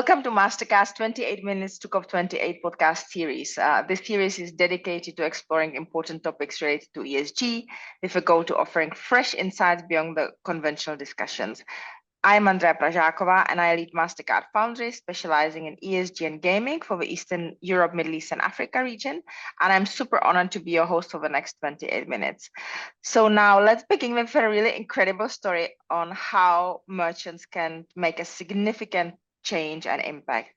Welcome to Mastercast 28 Minutes to COP28 podcast series. This series is dedicated to exploring important topics related to ESG with a goal to offering fresh insights beyond the conventional discussions. I'm Andrea Pražáková and I lead Mastercard Foundry, specializing in ESG and gaming for the Eastern Europe, Middle East and Africa region. And I'm super honored to be your host for the next 28 minutes. So now let's begin with a really incredible story on how merchants can make a significant change and impact.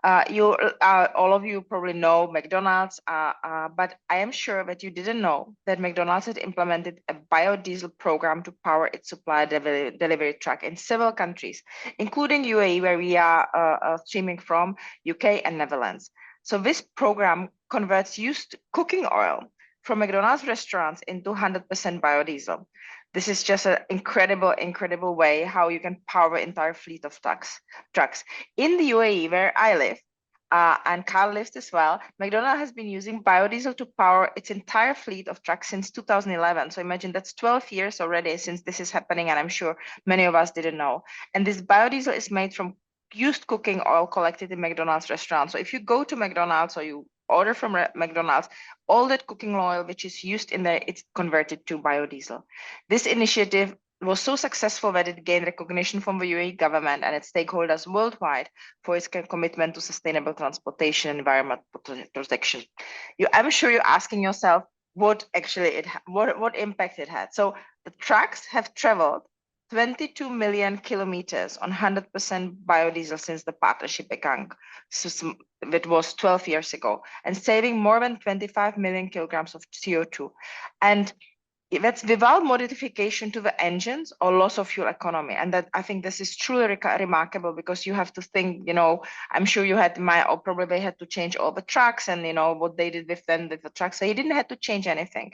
All of you probably know McDonald's, but I am sure that you didn't know that McDonald's had implemented a biodiesel program to power its supply delivery truck in several countries, including UAE, where we are streaming from, UK and Netherlands. So this program converts used cooking oil from McDonald's restaurants into 100% biodiesel. This is just an incredible way how you can power an entire fleet of trucks. In the UAE, where I live, and Karl lives as well, McDonald's has been using biodiesel to power its entire fleet of trucks since 2011. So imagine that's 12 years already since this is happening, and I'm sure many of us didn't know. And this biodiesel is made from used cooking oil collected in McDonald's restaurants. So if you go to McDonald's or you order from McDonald's, all that cooking oil which is used in there, it's converted to biodiesel. This initiative was so successful that it gained recognition from the UAE government and its stakeholders worldwide for its commitment to sustainable transportation and environmental protection. I'm sure you're asking yourself what impact it had. So the trucks have traveled 22 million kilometers on 100% biodiesel since the partnership began. So that was 12 years ago, and saving more than 25 million kilograms of CO2. And that's without modification to the engines or loss of fuel economy. And that I think this is truly remarkable, because you have to think, I'm sure you had or probably had to change all the trucks and, what they did with the trucks. So you didn't have to change anything.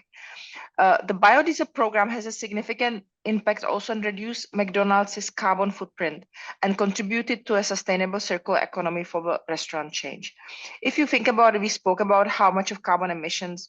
The biodiesel program has a significant impact also on reduce McDonald's carbon footprint and contributed to a sustainable circular economy for the restaurant chain. If you think about it, we spoke about how much of carbon emissions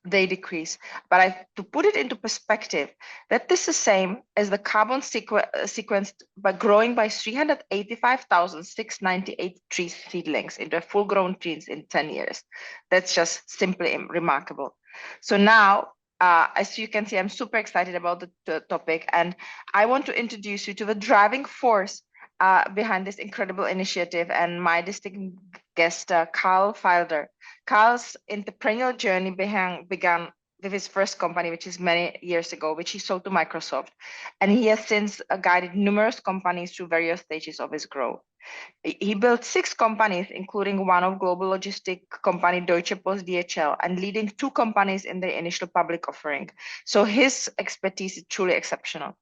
they decrease, but to put it into perspective, that is the same as the carbon sequenced by growing by 385,698 tree seedlings into full-grown trees in 10 years. That's just simply remarkable. So now, as you can see, I'm super excited about the topic, and I want to introduce you to the driving force behind this incredible initiative, and my distinct guest, Karl Feilder. Karl's entrepreneurial journey began with his first company, which is many years ago, which he sold to Microsoft. And he has since guided numerous companies through various stages of his growth. He built 6 companies, including one of global logistic company Deutsche Post DHL, and leading 2 companies in the initial public offering. So his expertise is truly exceptional.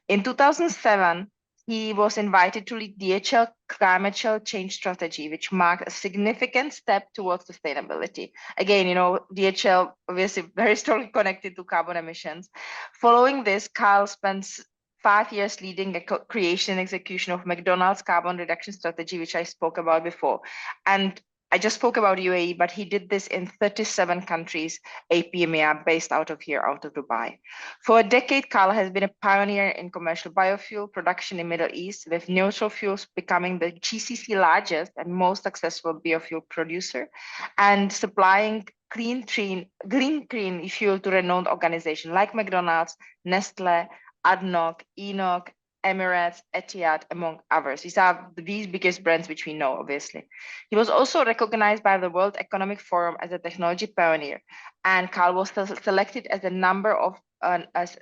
In 2007, he was invited to lead DHL climate change strategy, which marked a significant step towards sustainability. Again, DHL obviously very strongly connected to carbon emissions. Following this, Karl spent 5 years leading the creation and execution of McDonald's carbon reduction strategy, which I spoke about before. And I just spoke about UAE, but he did this in 37 countries, APMEA, based out of Dubai. For a decade, Karl has been a pioneer in commercial biofuel production in Middle East, with neutral fuels becoming the GCC largest and most successful biofuel producer, and supplying clean fuel to renowned organizations like McDonald's, Nestle, ADNOC, ENOC, Emirates, Etihad, among others. These are the biggest brands which we know, obviously. He was also recognized by the World Economic Forum as a technology pioneer, and Karl was selected as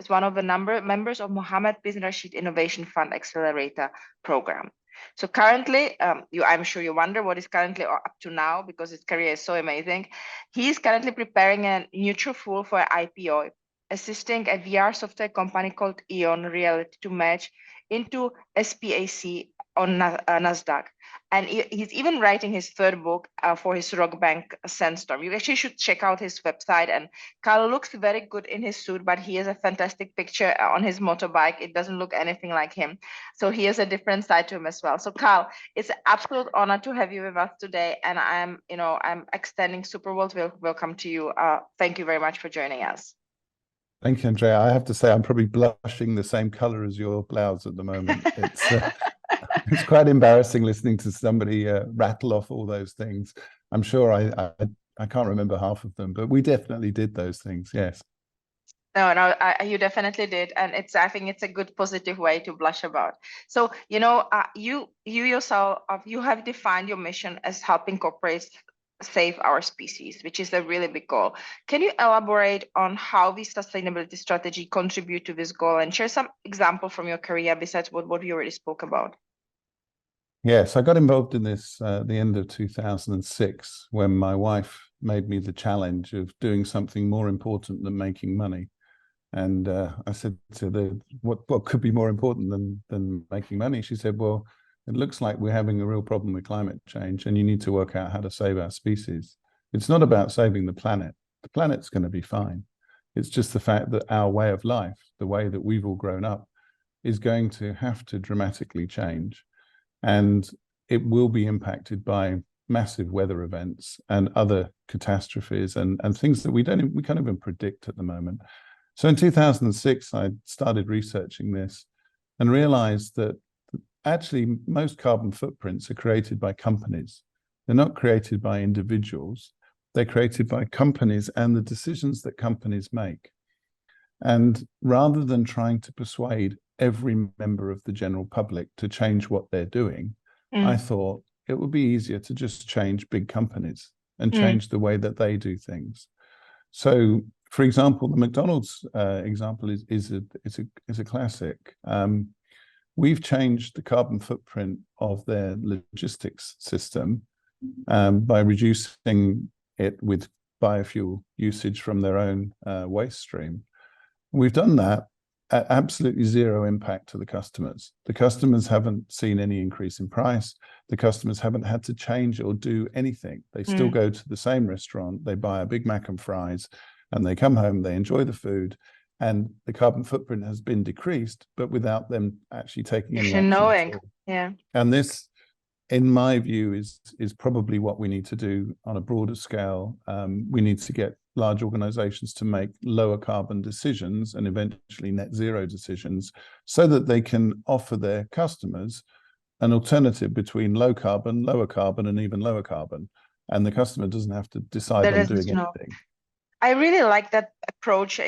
one of the members of Mohammed bin Rashid Innovation Fund Accelerator Program. So currently, I'm sure you wonder what is currently up to now, because his career is so amazing. He is currently preparing a neutral fuel for IPO, assisting a VR software company called Eon Reality to merge into SPAC on NASDAQ. And he's even writing his 3rd book for his rock bank Sandstorm. You actually should check out his website. And Karl looks very good in his suit, but he has a fantastic picture on his motorbike. It doesn't look anything like him. So he has a different side to him as well. So Karl, it's an absolute honor to have you with us today. And I'm extending super welcome to you. Thank you very much for joining us. Thank you, Andrea. I have to say, I'm probably blushing the same color as your blouse at the moment. It's It's quite embarrassing listening to somebody rattle off all those things. I'm sure I can't remember half of them, but we definitely did those things. Yes. No, no, you definitely did, and I think it's a good positive way to blush about. So, you yourself, you have defined your mission as helping corporates save our species, which is a really big goal. Can you elaborate on how the sustainability strategy contribute to this goal and share some example from your career besides what we already spoke about? Yes, I got involved in this at the end of 2006 when my wife made me the challenge of doing something more important than making money. And I said to the, what could be more important than making money? She said, well, it looks like we're having a real problem with climate change and you need to work out how to save our species. It's not about saving the planet. The planet's going to be fine. It's just the fact that our way of life, the way that we've all grown up, is going to have to dramatically change. And it will be impacted by massive weather events and other catastrophes and things that we can't even predict at the moment. So in 2006, I started researching this and realized that actually most carbon footprints are created by companies. They're not created by individuals. They're created by companies and the decisions that companies make. And rather than trying to persuade every member of the general public to change what they're doing, I thought it would be easier to just change big companies and change the way that they do things. So, for example, the McDonald's example is a classic. We've changed the carbon footprint of their logistics system by reducing it with biofuel usage from their own waste stream. We've done that at absolutely zero impact to the customers. The customers haven't seen any increase in price. The customers haven't had to change or do anything. They still go to the same restaurant, they buy a Big Mac and fries, and they come home, they enjoy the food, and the carbon footprint has been decreased, but without them actually taking any action at all. Yeah. And this, in my view, is probably what we need to do on a broader scale. We need to get large organizations to make lower carbon decisions and eventually net zero decisions so that they can offer their customers an alternative between low carbon, lower carbon, and even lower carbon. And the customer doesn't have to decide on doing anything. I really like that approach,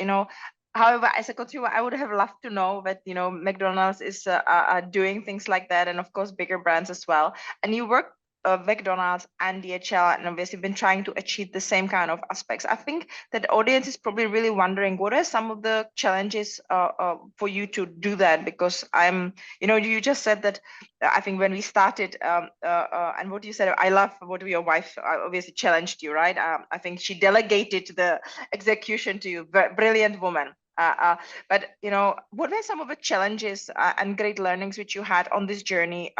However, as a consumer, I would have loved to know that, McDonald's is doing things like that, and of course, bigger brands as well. And you work McDonald's and DHL, and obviously been trying to achieve the same kind of aspects. I think that the audience is probably really wondering what are some of the challenges for you to do that, because you just said that I think when we started and what you said, I love what your wife obviously challenged you, right? I think she delegated the execution to you. Brilliant woman. But what were some of the challenges and great learnings which you had on this journey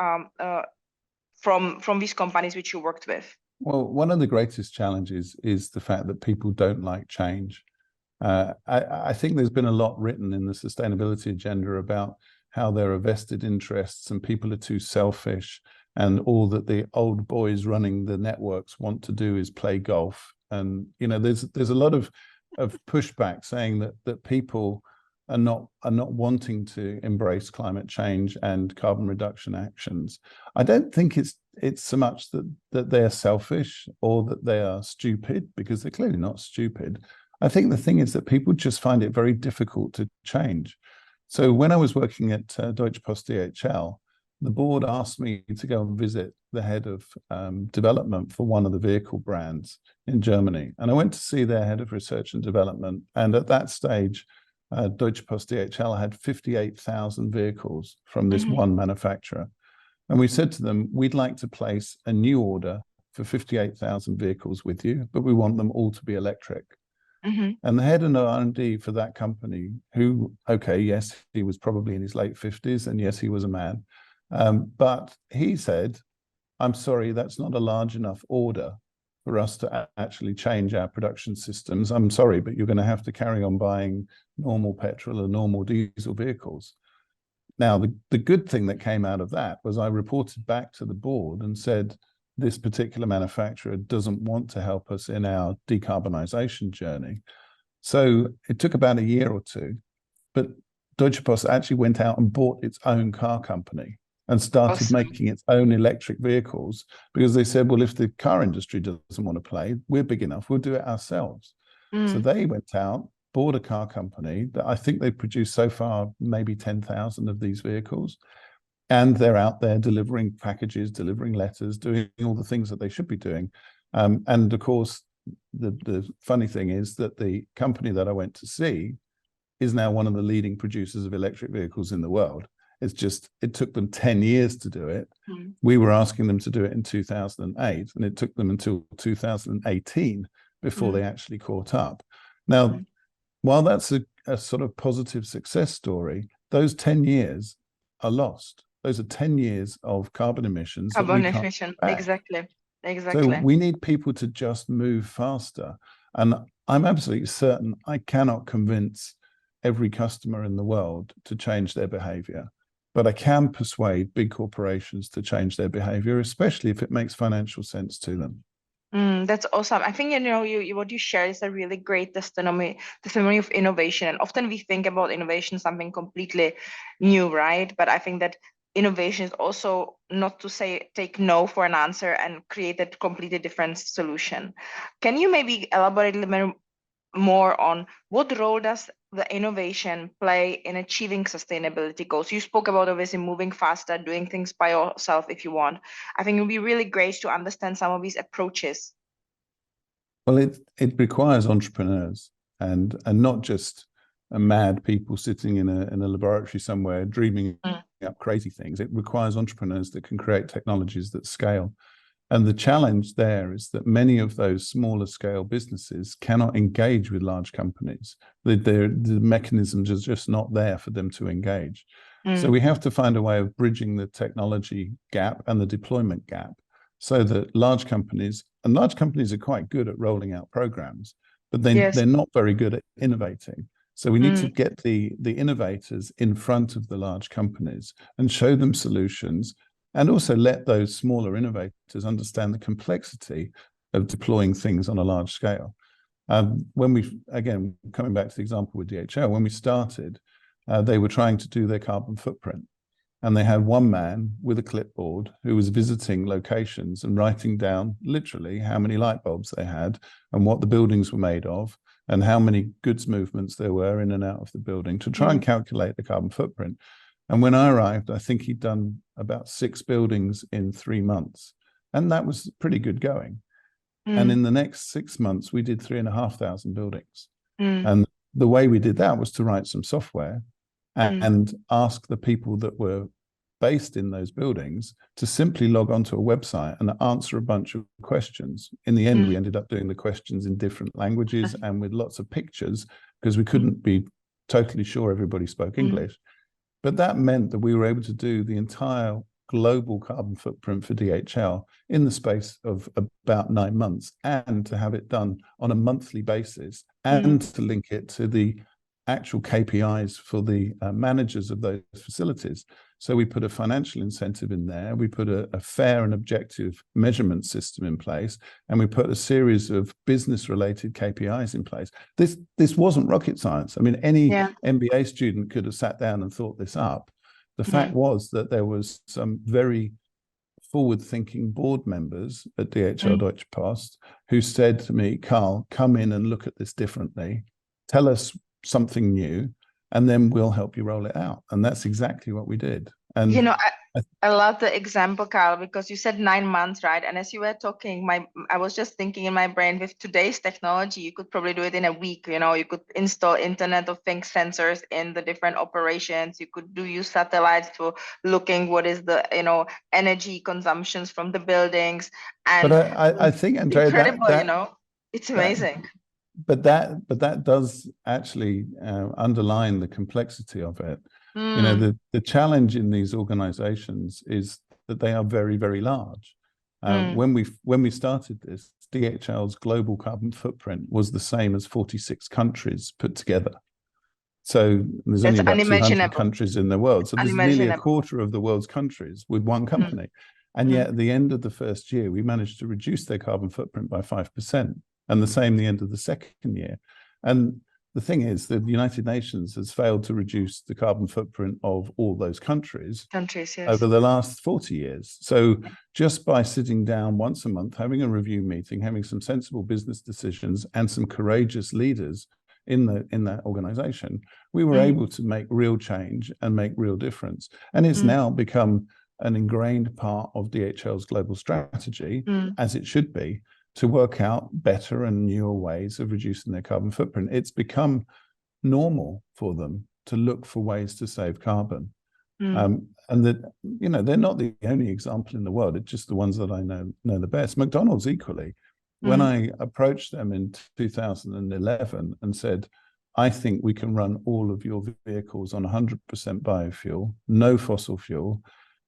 from these companies which you worked with? Well, one of the greatest challenges is the fact that people don't like change. I think there's been a lot written in the sustainability agenda about how there are vested interests and people are too selfish, and all that the old boys running the networks want to do is play golf. And there's a lot of pushback saying that people are not wanting to embrace climate change and carbon reduction actions. I don't think it's so much that they're selfish or that they are stupid, because they're clearly not stupid. I think the thing is that people just find it very difficult to change. So when I was working at Deutsche Post DHL, the board asked me to go and visit the head of development for one of the vehicle brands in Germany. And I went to see their head of research and development. And at that stage, Deutsche Post DHL had 58,000 vehicles from this one manufacturer. And we said to them, we'd like to place a new order for 58,000 vehicles with you, but we want them all to be electric. And the head of R&D for that company, who, okay, yes, he was probably in his late 50s, and yes, he was a man. But he said, I'm sorry, that's not a large enough order for us to actually change our production systems. I'm sorry, but you're going to have to carry on buying normal petrol or normal diesel vehicles. Now, the good thing that came out of that was I reported back to the board and said, this particular manufacturer doesn't want to help us in our decarbonization journey. So it took about a year or two, but Deutsche Post actually went out and bought its own car company and started Awesome. making its own electric vehicles, because they said, well, if the car industry doesn't want to play, we're big enough, we'll do it ourselves. So they went out, bought a car company that I think they've produced so far maybe 10,000 of these vehicles. And they're out there delivering packages, delivering letters, doing all the things that they should be doing. And of course, the funny thing is that the company that I went to see is now one of the leading producers of electric vehicles in the world. It's just, it took them 10 years to do it. We were asking them to do it in 2008, and it took them until 2018 before they actually caught up. Now, while that's a sort of positive success story, those 10 years are lost. Those are 10 years of carbon emissions. Carbon emission, exactly. So we need people to just move faster. And I'm absolutely certain I cannot convince every customer in the world to change their behavior, but I can persuade big corporations to change their behavior, especially if it makes financial sense to them. That's awesome. I think, what you share is a really great testimony of innovation. And often we think about innovation, something completely new, right? But I think that innovation is also not to say take no for an answer and create a completely different solution. Can you maybe elaborate a little bit more on what role does the innovation play in achieving sustainability goals? You spoke about obviously moving faster, doing things by yourself if you want. I think it would be really great to understand some of these approaches. Well, it requires entrepreneurs and not just mad people sitting in a laboratory somewhere dreaming up crazy things. It requires entrepreneurs that can create technologies that scale. And the challenge there is that many of those smaller scale businesses cannot engage with large companies. The mechanisms are just not there for them to engage. So we have to find a way of bridging the technology gap and the deployment gap, so that large companies are quite good at rolling out programs, but they're not very good at innovating. So we need to get the innovators in front of the large companies and show them solutions, and also let those smaller innovators understand the complexity of deploying things on a large scale. When we, again, coming back to the example with DHL, when we started, they were trying to do their carbon footprint. And they had one man with a clipboard who was visiting locations and writing down literally how many light bulbs they had and what the buildings were made of and how many goods movements there were in and out of the building to try and calculate the carbon footprint. And when I arrived, I think he'd done about 6 buildings in 3 months. And that was pretty good going. And in the next 6 months, we did 3,500 buildings. And the way we did that was to write some software and ask the people that were based in those buildings to simply log onto a website and answer a bunch of questions. In the end, we ended up doing the questions in different languages and with lots of pictures, because we couldn't be totally sure everybody spoke English. But that meant that we were able to do the entire global carbon footprint for DHL in the space of about 9 months, and to have it done on a monthly basis, and to link it to the actual KPIs for the managers of those facilities. So we put a financial incentive in there, we put a fair and objective measurement system in place, and we put a series of business-related KPIs in place. This wasn't rocket science. I mean, any MBA student could have sat down and thought this up. The fact was that there was some very forward-thinking board members at DHL Deutsche Post who said to me, Karl, come in and look at this differently. Tell us something new, and then we'll help you roll it out. And that's exactly what we did. And I love the example, Karl, because you said 9 months, right? And as you were talking, I was just thinking in my brain, with today's technology, you could probably do it in a week. You could install Internet of Things sensors in the different operations. You could use satellites to looking what is the energy consumptions from the buildings. And but I think, Andrea, incredible, it's amazing. But that does actually underline the complexity of it. The challenge in these organizations is that they are very, very large. When we started this, DHL's global carbon footprint was the same as 46 countries put together. So there's only about 200 countries in the world. So there's nearly a quarter of the world's countries with one company. And yet at the end of the first year, we managed to reduce their carbon footprint by 5%. And the same the end of the second year. And the thing is that the United Nations has failed to reduce the carbon footprint of all those countries Yes. over the last 40 years. So just by sitting down once a month, having a review meeting, having some sensible business decisions and some courageous leaders in that organization, we were able to make real change and make real difference. And it's now become an ingrained part of DHL's global strategy, as it should be, to work out better and newer ways of reducing their carbon footprint. It's become normal for them to look for ways to save carbon. And that, you know, they're not the only example in the world. It's just the ones that I know the best. McDonald's equally. When I approached them in 2011 and said, I think we can run all of your vehicles on 100% biofuel, no fossil fuel,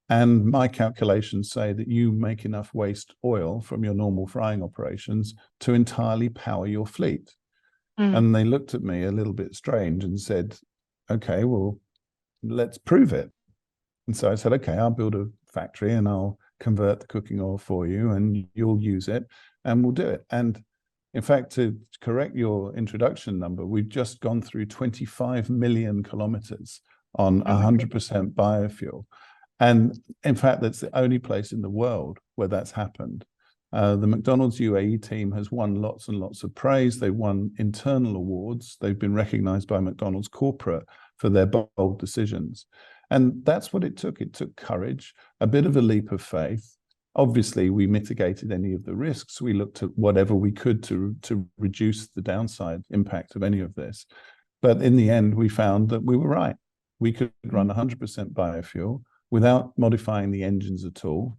and my calculations say that you make enough waste oil from your normal frying operations to entirely power your fleet. And they looked at me a little bit strange and said, okay, well, let's prove it. And so I said, okay, I'll build a factory and I'll convert the cooking oil for you and you'll use it and we'll do it. And in fact, to correct your introduction number, we've just gone through 25 million kilometers on 100% biofuel. And in fact, that's the only place in the world where that's happened. The McDonald's UAE team has won lots and lots of praise. They've won internal awards. They've been recognized by McDonald's corporate for their bold decisions. And that's what it took. It took courage, a bit of a leap of faith. Obviously, we mitigated any of the risks. We looked at whatever we could to reduce the downside impact of any of this. But in the end, we found that we were right. We could run 100% biofuel without modifying the engines at all.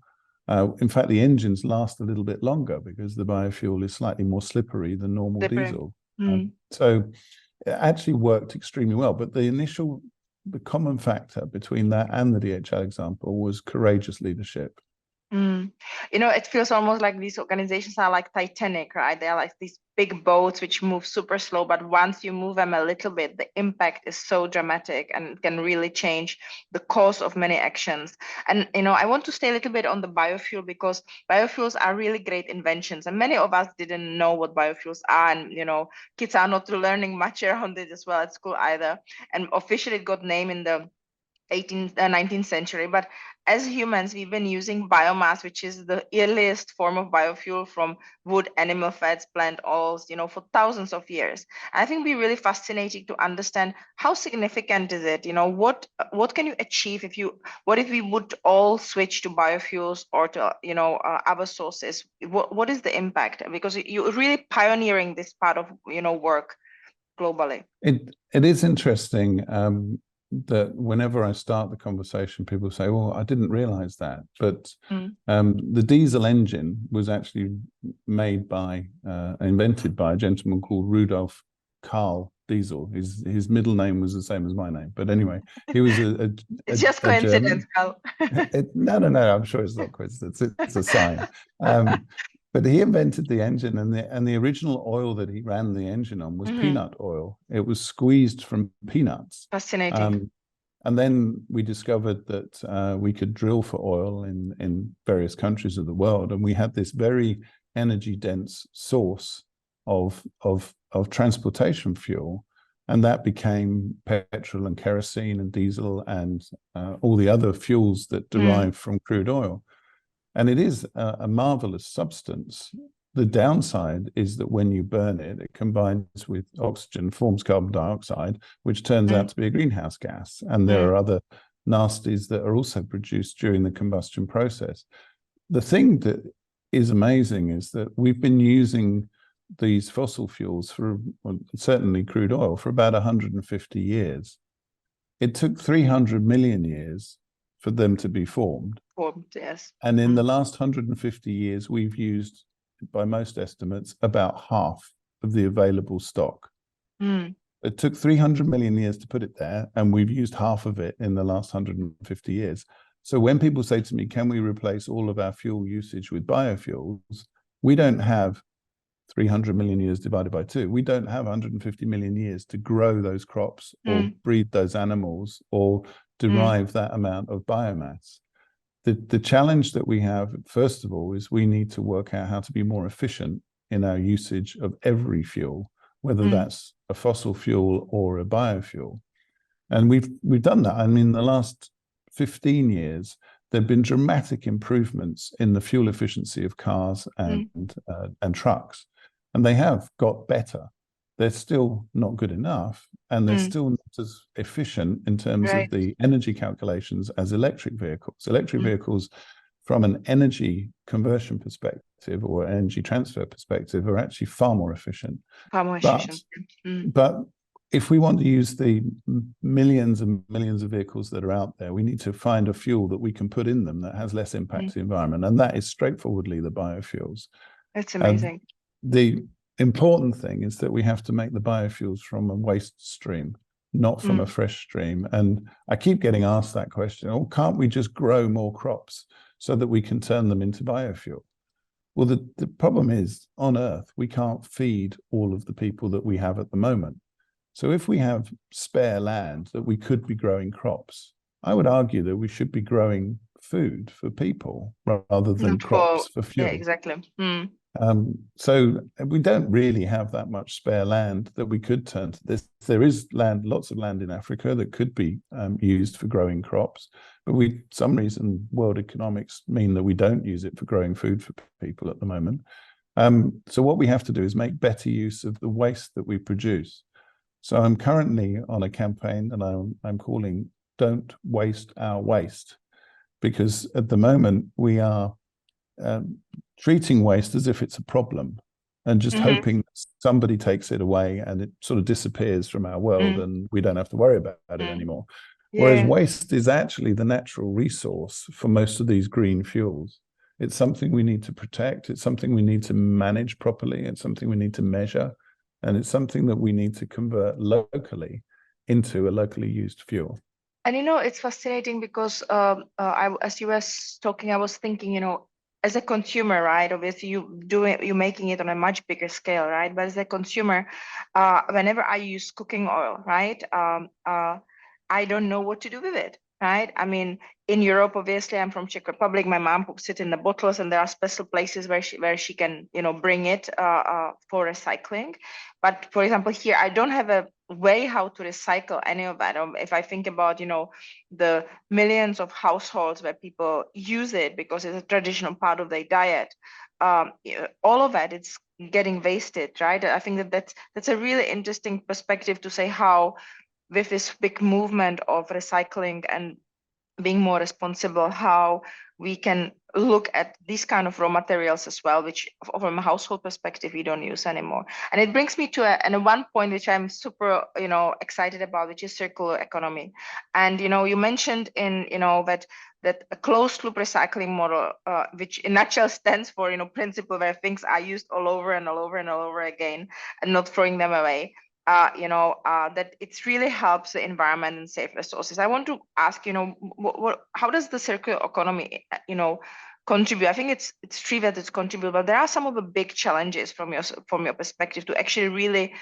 In fact, the engines last a little bit longer because the biofuel is slightly more slippery than normal diesel. So it actually worked extremely well. But the common factor between that and the DHL example was courageous leadership. You know, it feels almost like these organizations are like Titanic, right? They're like these big boats which move super slow, but once you move them a little bit, the impact is so dramatic and can really change the course of many actions. And, you know, I want to stay a little bit on the biofuel because biofuels are really great inventions. And many of us didn't know what biofuels are. And, you know, kids are not learning much around it as well at school either. And officially it got named in the 19th century, but as humans, we've been using biomass, which is the earliest form of biofuel from wood, animal fats, plant oils, you know, for thousands of years. And I think it'd be really fascinating to understand how significant is it? You know, what can you achieve what if we would all switch to biofuels or to, you know, other sources? What is the impact? Because you're really pioneering this part of, you know, work globally. It is interesting. That whenever I start the conversation, people say, well, I didn't realize that. But the diesel engine was actually invented by a gentleman called Rudolf Karl Diesel. His middle name was the same as my name. But anyway, he was it's just coincidence, Karl. No, I'm sure it's not coincidence. It's a sign. But he invented the engine, and the original oil that he ran the engine on was peanut oil. It was squeezed from peanuts. Fascinating. And then we discovered that we could drill for oil in various countries of the world, and we had this very energy-dense source of transportation fuel, and that became petrol and kerosene and diesel and all the other fuels that derive from crude oil. And it is a marvelous substance. The downside is that when you burn it, it combines with oxygen, forms carbon dioxide, which turns out to be a greenhouse gas. And there are other nasties that are also produced during the combustion process. The thing that is amazing is that we've been using these fossil fuels certainly crude oil, for about 150 years. It took 300 million years for them to be formed. Yes. And in the last 150 years, we've used, by most estimates, about half of the available stock. It took 300 million years to put it there, and we've used half of it in the last 150 years. So when people say to me, can we replace all of our fuel usage with biofuels? We don't have 300 million years divided by 2. We don't have 150 million years to grow those crops or breed those animals or derive that amount of biomass. The challenge that we have, first of all, is we need to work out how to be more efficient in our usage of every fuel, whether that's a fossil fuel or a biofuel. And we've done that. I mean, the last 15 years, there have been dramatic improvements in the fuel efficiency of cars and trucks, and they have got better. They're still not good enough, and they're still not as efficient in terms of the energy calculations as electric vehicles. Electric vehicles, from an energy conversion perspective or energy transfer perspective, are actually far more efficient. Far more efficient. But if we want to use the millions and millions of vehicles that are out there, we need to find a fuel that we can put in them that has less impact to the environment. And that is straightforwardly the biofuels. That's amazing. The important thing is that we have to make the biofuels from a waste stream, not from a fresh stream. And I keep getting asked that question, oh, can't we just grow more crops so that we can turn them into biofuel? Well, the problem is, on Earth, we can't feed all of the people that we have at the moment. So if we have spare land that we could be growing crops, I would argue that we should be growing food for people rather than crops for fuel. Yeah, exactly. So we don't really have that much spare land that we could turn to this. There is land, lots of land in Africa that could be used for growing crops, but some reason world economics mean that we don't use it for growing food for people at the moment. So what we have to do is make better use of the waste that we produce. So I'm currently on a campaign, and I'm calling "Don't Waste Our Waste," because at the moment we are treating waste as if it's a problem and just hoping somebody takes it away and it sort of disappears from our world and we don't have to worry about it anymore. Yeah. Whereas waste is actually the natural resource for most of these green fuels. It's something we need to protect. It's something we need to manage properly. It's something we need to measure. And it's something that we need to convert locally into a locally used fuel. And, it's fascinating because as you were talking, I was thinking, as a consumer, right? Obviously, you're making it on a much bigger scale, right? But as a consumer, whenever I use cooking oil, right, I don't know what to do with it, right? I mean, in Europe, obviously, I'm from Czech Republic. My mom puts it in the bottles, and there are special places where she can, bring it for recycling. But for example, here, I don't have a way how to recycle any of that. If I think about, the millions of households where people use it because it's a traditional part of their diet, all of that, it's getting wasted, right? I think that's a really interesting perspective to say how, with this big movement of recycling and being more responsible, how we can look at these kind of raw materials as well, which from a household perspective, we don't use anymore. And it brings me to one point which I'm super, excited about, which is circular economy. And, you mentioned that a closed loop recycling model, which in nutshell stands for, principle where things are used all over and all over and all over again and not throwing them away. That it really helps the environment and save resources. I want to ask, how does the circular economy, contribute? I think it's true that it's contribute, but there are some of the big challenges from your perspective to actually really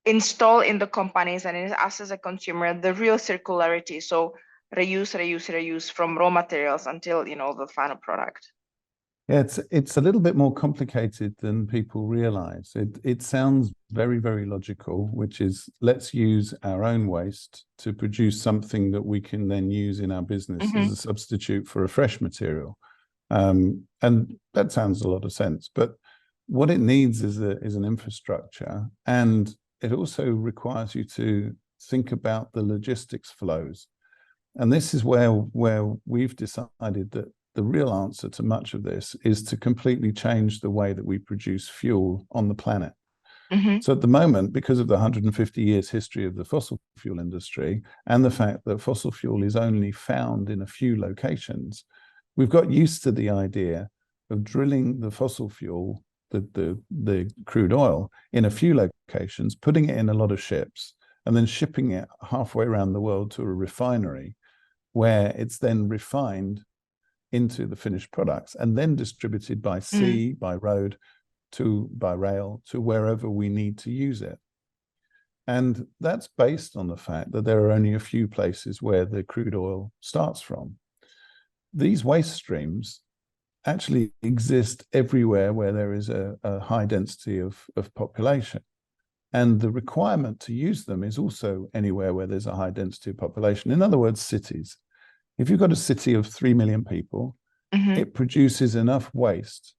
install in the companies and in us as a consumer the real circularity. So reuse from raw materials until the final product. Yeah, it's a little bit more complicated than people realize. It sounds very, very logical, which is let's use our own waste to produce something that we can then use in our business as a substitute for a fresh material. And that sounds a lot of sense. But what it needs is an infrastructure, and it also requires you to think about the logistics flows. And this is where we've decided that the real answer to much of this is to completely change the way that we produce fuel on the planet. So at the moment, because of the 150 years history of the fossil fuel industry and the fact that fossil fuel is only found in a few locations, we've got used to the idea of drilling the fossil fuel, the crude oil, in a few locations, putting it in a lot of ships, and then shipping it halfway around the world to a refinery where it's then refined into the finished products and then distributed by sea, by road, by rail, to wherever we need to use it. And that's based on the fact that there are only a few places where the crude oil starts from. These waste streams actually exist everywhere where there is a high density of population. And the requirement to use them is also anywhere where there's a high density of population. In other words, cities. If you've got a city of 3 million people, it produces enough waste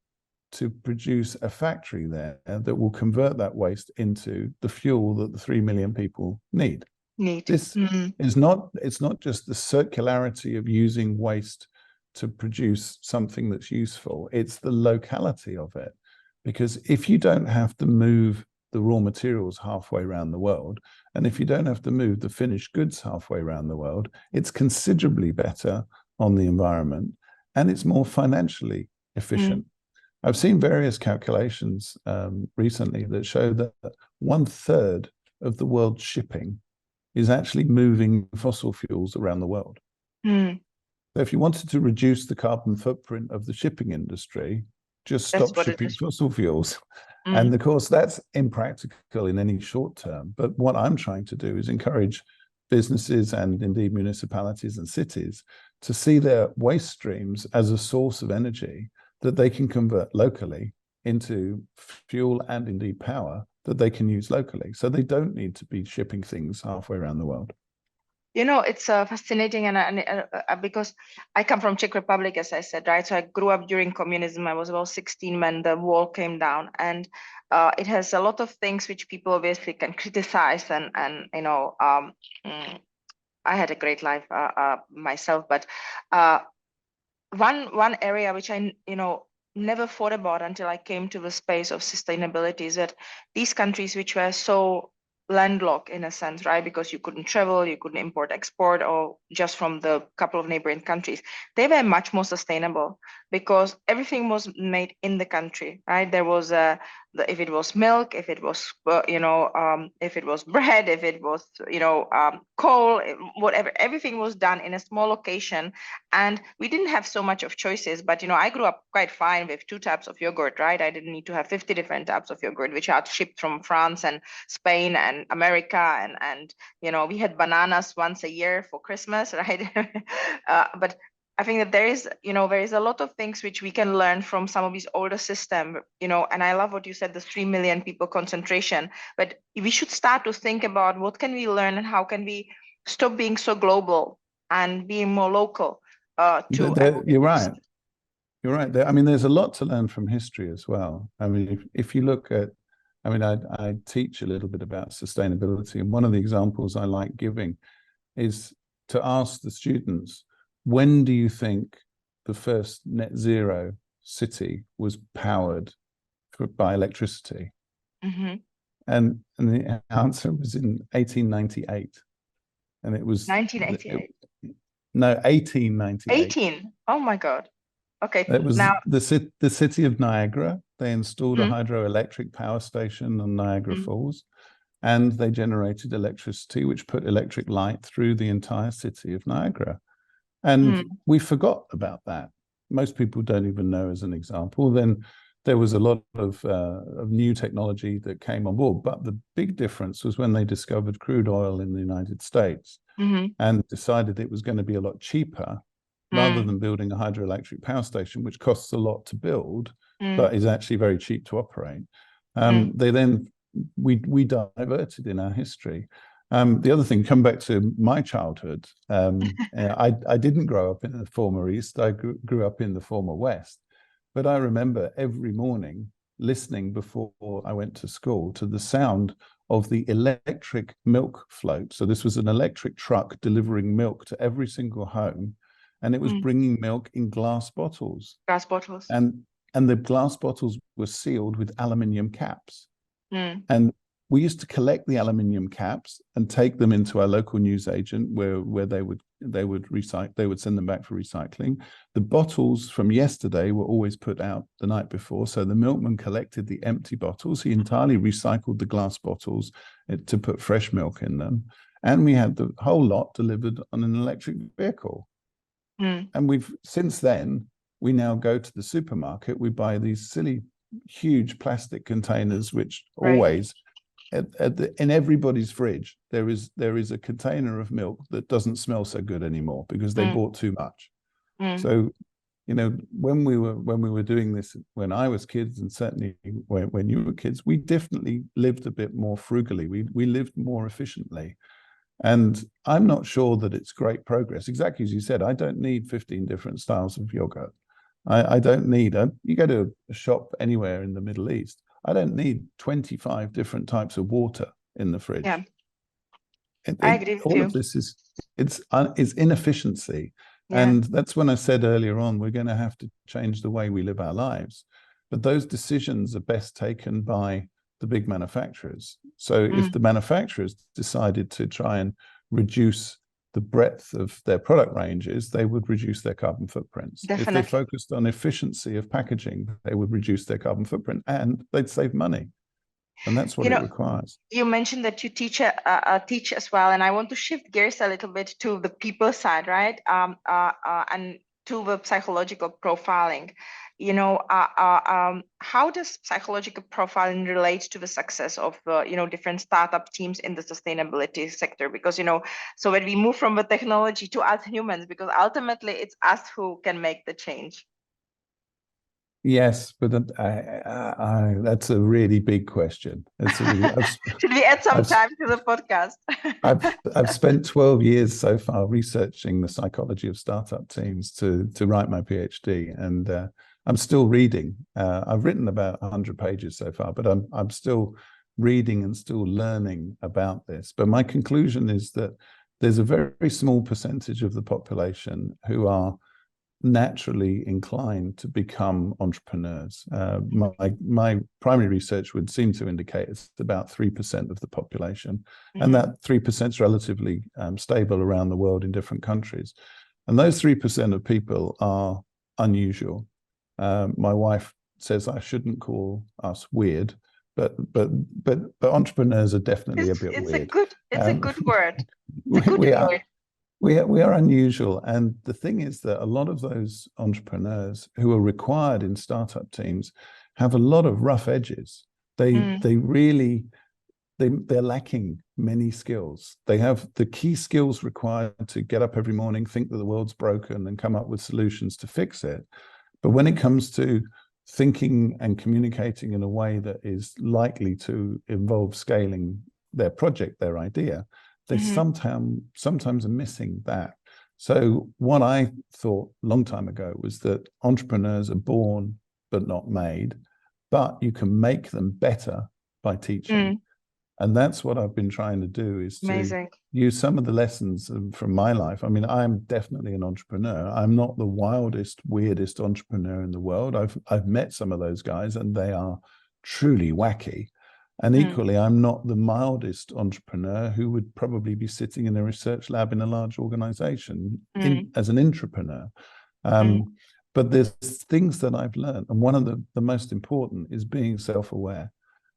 to produce a factory there that will convert that waste into the fuel that the 3 million people need. This is not, it's not just the circularity of using waste to produce something that's useful, it's the locality of it. Because if you don't have to move the raw materials halfway around the world, and if you don't have to move the finished goods halfway around the world, it's considerably better on the environment and it's more financially efficient. I've seen various calculations recently that show that 1/3 of the world's shipping is actually moving fossil fuels around the world. So if you wanted to reduce the carbon footprint of the shipping industry, just stop shipping fossil fuels. And of course, that's impractical in any short term. But what I'm trying to do is encourage businesses and indeed municipalities and cities to see their waste streams as a source of energy that they can convert locally into fuel and indeed power that they can use locally. So they don't need to be shipping things halfway around the world. You know, it's fascinating, and because I come from Czech Republic, as I said, right? So I grew up during communism. I was about 16 when the wall came down, and it has a lot of things which people obviously can criticize, and you know, I had a great life myself, but one area which I never thought about until I came to the space of sustainability is that these countries which were so landlocked in a sense, right? Because you couldn't travel, you couldn't import, export, or just from the couple of neighboring countries, they were much more sustainable because everything was made in the country, right? There was if it was milk, if it was if it was bread, if it was coal, whatever, everything was done in a small location, and we didn't have so much of choices. But I grew up quite fine with 2 types of yogurt, right? I didn't need to have 50 different types of yogurt, which are shipped from France and Spain and America, and we had bananas once a year for Christmas, right? But I think that there is a lot of things which we can learn from some of these older systems, and I love what you said, the 3 million people concentration, but we should start to think about what can we learn and how can we stop being so global and being more local. You're right. You're right. I mean, there's a lot to learn from history as well. I mean, if you look at, I mean, I teach a little bit about sustainability, and one of the examples I like giving is to ask the students, when do you think the first net zero city was powered by electricity? And the answer was in 1898. And it was 1988. No, 1898. 18. Oh my God. Okay. It was now the city of Niagara. They installed a hydroelectric power station on Niagara Falls, and they generated electricity, which put electric light through the entire city of Niagara. And we forgot about that. Most people don't even know, as an example. Then there was a lot of new technology that came on board. But the big difference was when they discovered crude oil in the United States and decided it was going to be a lot cheaper rather than building a hydroelectric power station, which costs a lot to build, but is actually very cheap to operate. We diverted in our history. The other thing, come back to my childhood, I didn't grow up in the former East, I grew up in the former West, but I remember every morning listening before I went to school to the sound of the electric milk float. So this was an electric truck delivering milk to every single home, and it was bringing milk in glass bottles. Glass bottles. And the glass bottles were sealed with aluminium caps. And we used to collect the aluminium caps and take them into our local newsagent where they would recycle, they would send them back for recycling. The bottles from yesterday were always put out the night before. So the milkman collected the empty bottles. He entirely recycled the glass bottles to put fresh milk in them. And we had the whole lot delivered on an electric vehicle. And since then, we now go to the supermarket, we buy these silly, huge plastic containers, which always, in everybody's fridge, there is a container of milk that doesn't smell so good anymore because they bought too much. So you know, when we were doing this, when I was kids, and certainly when you were kids, we definitely lived a bit more frugally. We lived more efficiently. And I'm not sure that it's great progress. Exactly as you said, I don't need 15 different styles of yogurt. I don't need, you go to a shop anywhere in the Middle East, I don't need 25 different types of water in the fridge. Yeah, I agree with All you. of this is inefficiency. Yeah. And that's when I said earlier on, we're going to have to change the way we live our lives. But those decisions are best taken by the big manufacturers. So if the manufacturers decided to try and reduce the breadth of their product ranges, they would reduce their carbon footprints. Definitely. If they focused on efficiency of packaging, they would reduce their carbon footprint and they'd save money. And that's what it requires. You mentioned that you teach as well, and I want to shift gears a little bit to the people side, right? And to the psychological profiling. How does psychological profiling relate to the success of different startup teams in the sustainability sector? Because so when we move from the technology to us humans, because ultimately it's us who can make the change. Yes, but that's a really big question. It's a really, Should we add some time to the podcast? I've spent 12 years so far researching the psychology of startup teams to write my PhD, and I'm still reading. I've written about 100 pages so far, but I'm still reading and still learning about this. But my conclusion is that there's a very, very small percentage of the population who are naturally inclined to become entrepreneurs. My primary research would seem to indicate it's about 3% of the population, and that 3% is relatively stable around the world in different countries. And those 3% of people are unusual. My wife says I shouldn't call us weird, but entrepreneurs are definitely a bit weird. It's a good word. We are unusual. And the thing is that a lot of those entrepreneurs who are required in startup teams have a lot of rough edges. They're lacking many skills. They have the key skills required to get up every morning, think that the world's broken and come up with solutions to fix it. But when it comes to thinking and communicating in a way that is likely to involve scaling their project, their idea, they sometimes are missing that. So what I thought a long time ago was that entrepreneurs are born but not made, but you can make them better by teaching. And that's what I've been trying to do, is to use some of the lessons from my life. I mean, I'm definitely an entrepreneur. I'm not the wildest, weirdest entrepreneur in the world. I've met some of those guys and they are truly wacky. And equally, I'm not the mildest entrepreneur who would probably be sitting in a research lab in a large organization as an entrepreneur. But there's things that I've learned. And one of the most important is being self-aware,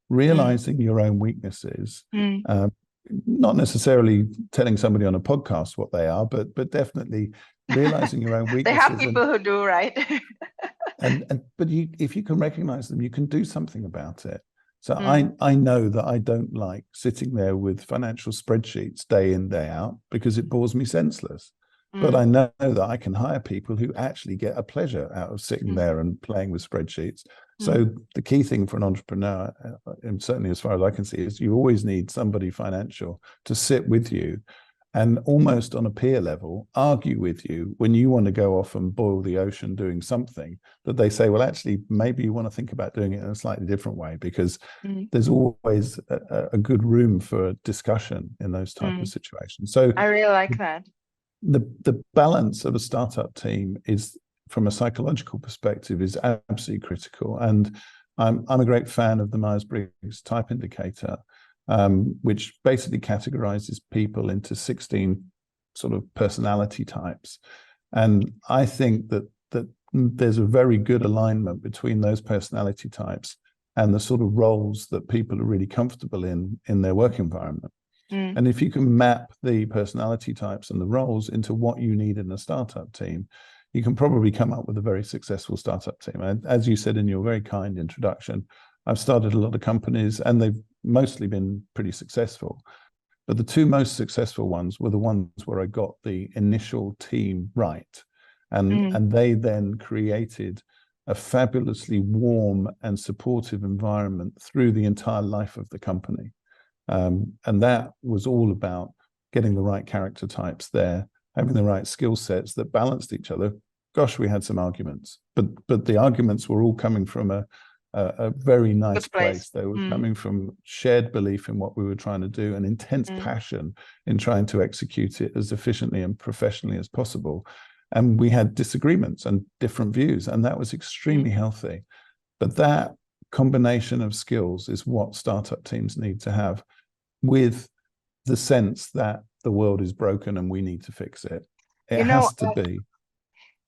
realizing your own weaknesses, not necessarily telling somebody on a podcast what they are, but definitely realizing your own weaknesses. They have people who do, right? But if you can recognize them, you can do something about it. So I know that I don't like sitting there with financial spreadsheets day in, day out, because it bores me senseless. But I know that I can hire people who actually get a pleasure out of sitting there and playing with spreadsheets. So the key thing for an entrepreneur, and certainly as far as I can see, is you always need somebody financial to sit with you and almost on a peer level argue with you when you want to go off and boil the ocean doing something, that they say, well, actually, maybe you want to think about doing it in a slightly different way, because there's always a good room for discussion in those type of situations. So I really like that. The balance of a startup team is, from a psychological perspective, is absolutely critical. And I'm a great fan of the Myers-Briggs Type Indicator, which basically categorizes people into 16 sort of personality types. And I think that there's a very good alignment between those personality types and the sort of roles that people are really comfortable in their work environment. And if you can map the personality types and the roles into what you need in a startup team, you can probably come up with a very successful startup team. And as you said in your very kind introduction, I've started a lot of companies and they've mostly been pretty successful. But the two most successful ones were the ones where I got the initial team right. And they then created a fabulously warm and supportive environment through the entire life of the company. And that was all about getting the right character types there, having the right skill sets that balanced each other. Gosh, we had some arguments, but the arguments were all coming from a very nice place. They were coming from shared belief in what we were trying to do, and intense passion in trying to execute it as efficiently and professionally as possible. And we had disagreements and different views, and that was extremely healthy. But that combination of skills is what startup teams need to have, with the sense that the world is broken and we need to fix it. It has to be.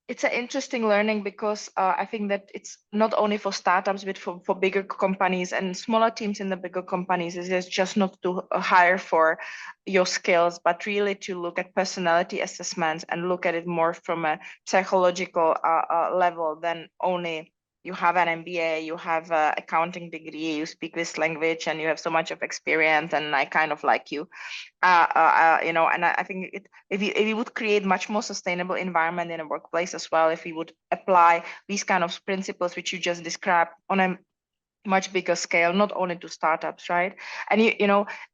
It's an interesting learning, because I think that it's not only for startups, but for bigger companies and smaller teams in the bigger companies. It's just not to hire for your skills, but really to look at personality assessments and look at it more from a psychological level than only you have an MBA, you have an accounting degree, you speak this language, and you have so much of experience, and I kind of like you. And I think if we would create much more sustainable environment in a workplace as well, if we would apply these kind of principles which you just described on a much bigger scale, not only to startups, right? And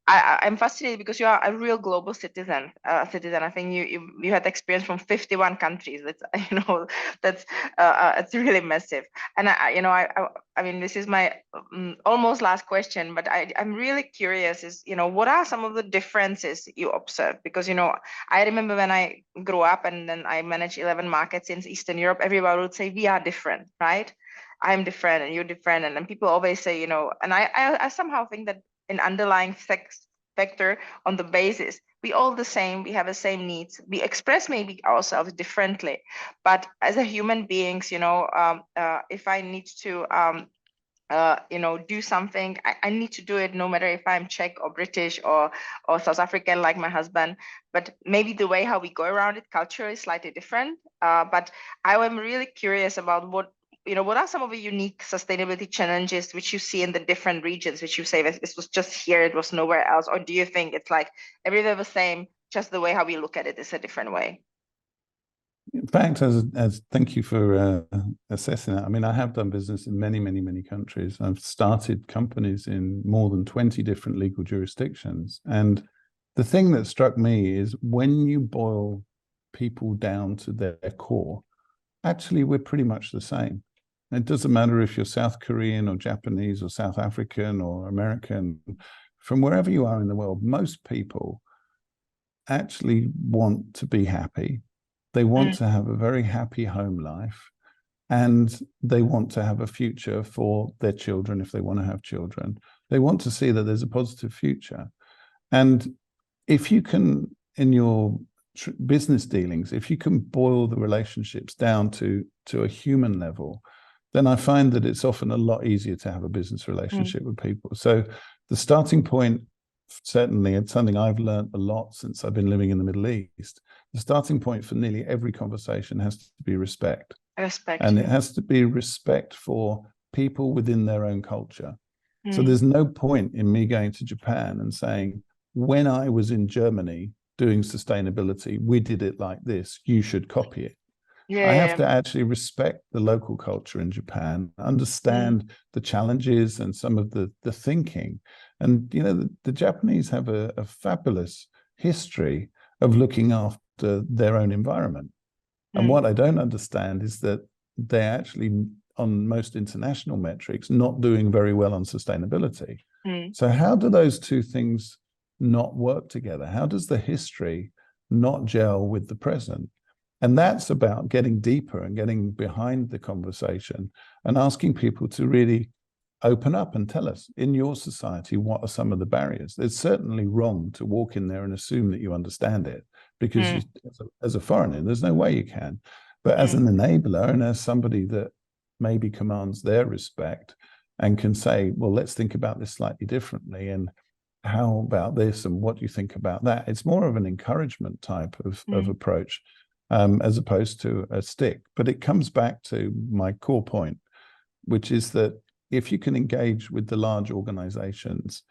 I'm fascinated because you are a real global citizen. I think you had experience from 51 countries. That's that's it's really massive. And I mean, this is my almost last question, but I'm really curious. Is what are some of the differences you observe? Because I remember when I grew up and then I managed 11 markets in Eastern Europe. Everybody would say we are different, right? I'm different and you're different, and then people always say, and I somehow think that an underlying factor on the basis, we all the same, we have the same needs, we express maybe ourselves differently, but as a human beings, if I need to do something, I need to do it, no matter if I'm Czech or British or South African like my husband. But maybe the way how we go around it culturally is slightly different. But I am really curious about what are some of the unique sustainability challenges which you see in the different regions, which you say this was just here, it was nowhere else? Or do you think it's like everywhere the same, just the way how we look at it is a different way? In fact, as thank you for assessing that. I mean, I have done business in many, many, many countries. I've started companies in more than 20 different legal jurisdictions. And the thing that struck me is when you boil people down to their core, actually, we're pretty much the same. It doesn't matter if you're South Korean or Japanese or South African or American, from wherever you are in the world, most people actually want to be happy. They want to have a very happy home life, and they want to have a future for their children if they want to have children. They want to see that there's a positive future. And if you can, in your business dealings, if you can boil the relationships down to a human level, then I find that it's often a lot easier to have a business relationship with people. So the starting point, certainly, it's something I've learned a lot since I've been living in the Middle East. The starting point for nearly every conversation has to be respect. And it has to be respect for people within their own culture. So there's no point in me going to Japan and saying, when I was in Germany doing sustainability, we did it like this, you should copy it. I have to actually respect the local culture in Japan, understand the challenges and some of the thinking. And, the Japanese have a fabulous history of looking after their own environment. And what I don't understand is that they're actually, on most international metrics, not doing very well on sustainability. So how do those two things not work together? How does the history not gel with the present? And that's about getting deeper and getting behind the conversation and asking people to really open up and tell us, in your society, what are some of the barriers? It's certainly wrong to walk in there and assume that you understand it, because you, as a foreigner, there's no way you can. But as an enabler and as somebody that maybe commands their respect and can say, well, let's think about this slightly differently, and how about this, and what do you think about that? It's more of an encouragement type of approach, as opposed to a stick. But it comes back to my core point, which is that if you can engage with the large organizations,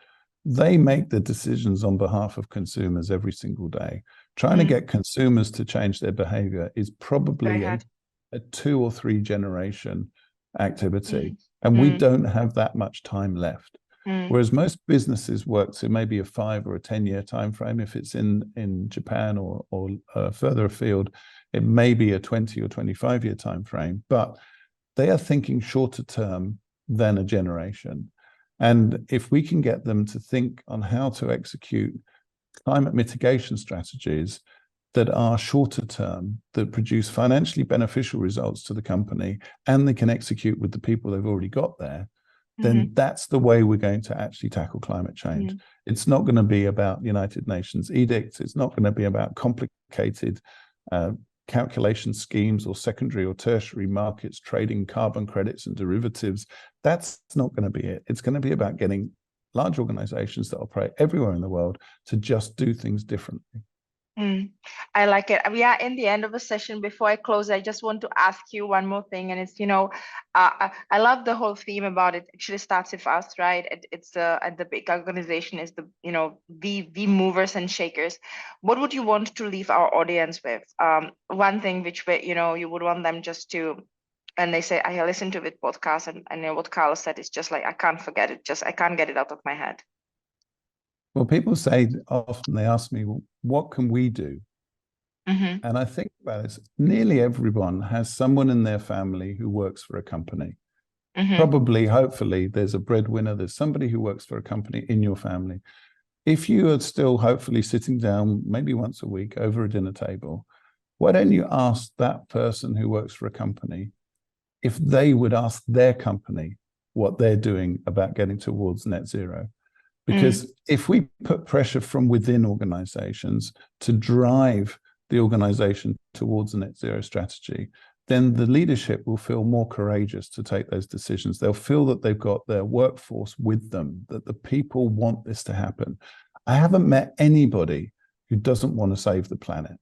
they make the decisions on behalf of consumers every single day. Trying to get consumers to change their behavior is probably a 2 or 3 generation activity. And we don't have that much time left. Whereas most businesses work to maybe a 5 or a 10-year time frame. If it's in Japan or further afield, it may be a 20 or 25-year time frame, but they are thinking shorter term than a generation. And if we can get them to think on how to execute climate mitigation strategies that are shorter term, that produce financially beneficial results to the company, and they can execute with the people they've already got there, then that's the way we're going to actually tackle climate change. It's not going to be about United Nations edicts. It's not going to be about complicated calculation schemes or secondary or tertiary markets trading carbon credits and derivatives. That's not going to be it. It's going to be about getting large organizations that operate everywhere in the world to just do things differently. I like it. We are in the end of the session. Before I close, I just want to ask you one more thing, and it's, I love the whole theme about it. Actually starts with us, right? It's and the big organization is the movers and shakers. What would you want to leave our audience with? One thing which you would want them just to, and they say, I listened to the podcast, and I know what Karl said is just like, I can't forget it. I can't get it out of my head. Well, people say often, they ask me, well, what can we do? And I think about it, nearly everyone has someone in their family who works for a company. Probably, hopefully, there's a breadwinner, there's somebody who works for a company in your family. If you are still hopefully sitting down maybe once a week over a dinner table, why don't you ask that person who works for a company if they would ask their company what they're doing about getting towards net zero? Because if we put pressure from within organizations to drive the organization towards a net zero strategy, then the leadership will feel more courageous to take those decisions. They'll feel that they've got their workforce with them, that the people want this to happen. I haven't met anybody who doesn't want to save the planet.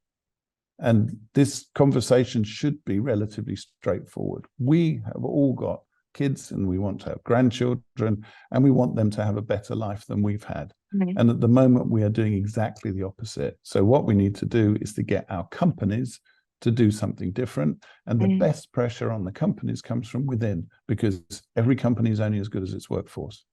And this conversation should be relatively straightforward. We have all got kids and we want to have grandchildren and we want them to have a better life than we've had. And at the moment we are doing exactly the opposite. So what we need to do is to get our companies to do something different, and the best pressure on the companies comes from within, because every company is only as good as its workforce.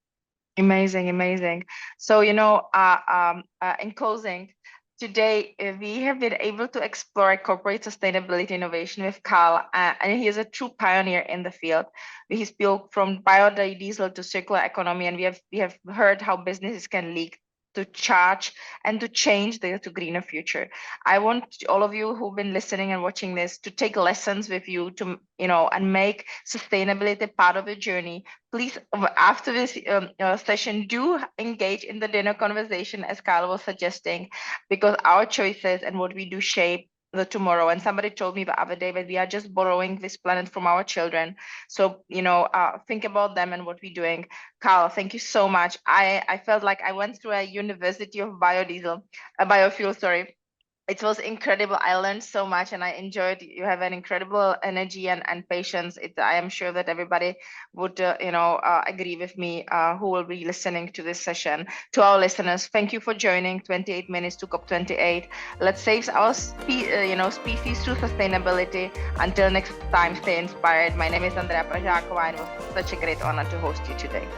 Amazing. So in closing, today, we have been able to explore corporate sustainability innovation with Karl, and he is a true pioneer in the field. He's built from biodiesel to circular economy, and we have heard how businesses can lead to charge and to change to greener future. I want all of you who've been listening and watching this to take lessons with you to, and make sustainability part of your journey. Please, after this session, do engage in the dinner conversation, as Karl was suggesting, because our choices and what we do shape the tomorrow. And somebody told me the other day that we are just borrowing this planet from our children. So, think about them and what we're doing. Karl, thank you so much. I felt like I went through a university of biofuel, sorry. It was incredible. I learned so much and I enjoyed. You have an incredible energy and patience. I am sure that everybody would, agree with me who will be listening to this session. To our listeners, thank you for joining 28 Minutes to COP28. Let's save our species through sustainability. Until next time, stay inspired. My name is Andrea Pražáková, and it was such a great honor to host you today.